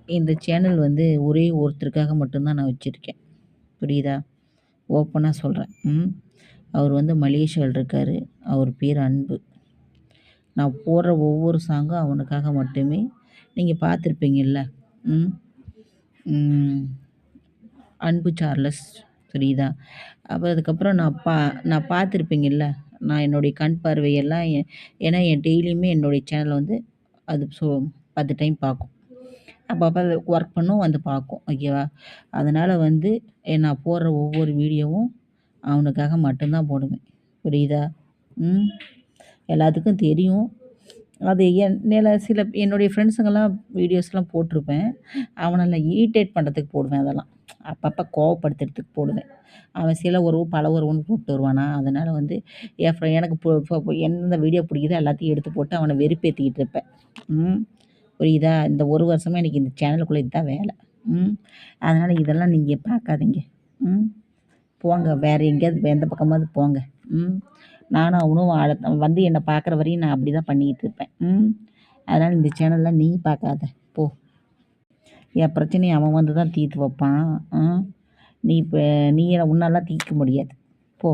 இந்த சேனல் வந்து ஒரே ஒருத்தருக்காக மட்டும் தான் நான் வச்சுருக்கேன். புரியுதா? ஓப்பனா சொல்கிறேன். அவர் வந்து மலேசியாவில் இருக்கார். அவர் பேர் அன்பு. நான் போடுற ஒவ்வொரு சாங்கும் அவனுக்காக மட்டுமே. நீங்கள் பார்த்துருப்பீங்கள்ல. ம் ம், அன்பு சார்லஸ். புரியுதா? அப்போ அதுக்கப்புறம் நான் பார்த்துருப்பீங்கள்ல. நான் என்னுடைய கண் பார்வையெல்லாம் ஏன்னா டெய்லியுமே என்னுடைய சேனலை வந்து அது 10 டைம் பார்க்கும். அப்பப்போ அது ஒர்க் பண்ணும், வந்து பார்க்கும். ஓகேவா? அதனால் வந்து நான் போடுற ஒவ்வொரு வீடியோவும் அவனுக்காக மட்டும்தான் போடுவேன். புரியுதா? ம் எல்லாத்துக்கும் தெரியும். அது சில என்னுடைய ஃப்ரெண்ட்ஸுங்கெல்லாம் வீடியோஸ்லாம் போட்டிருப்பேன். அவனை இரிட்டேட் பண்ணுறதுக்கு போடுவேன் அதெல்லாம். அப்பப்போ கோவப்படுத்துறதுக்கு போடுவேன். அவன் சில உறவு, பல உறவுன்னு போட்டு வருவானா, அதனால் வந்து எனக்கு எந்தெந்த வீடியோ பிடிக்குதோ எல்லாத்தையும் எடுத்து போட்டு அவனை வெறுப்பேற்றிக்கிட்டு இருப்பேன். புரியுதா? இந்த 1 வருஷமா எனக்கு இந்த சேனலுக்குள்ளே இதுதான் வேலை. அதனால் இதெல்லாம் நீங்கள் பார்க்காதீங்க. போங்க வேறு எங்கேயாவது எந்த பக்கமாவது போங்க. நானும் அவனும் வந்து என்னை பார்க்குற வரையும் நான் அப்படி தான் பண்ணிக்கிட்டு இருப்பேன். அதனால் இந்த சேனல்லாம் நீ பார்க்காத போ. என் பிரச்சனையை அவன் வந்து தான் தீர்த்து வைப்பான். நீ உன்னாலாம் தீர்க்க முடியாது. போ.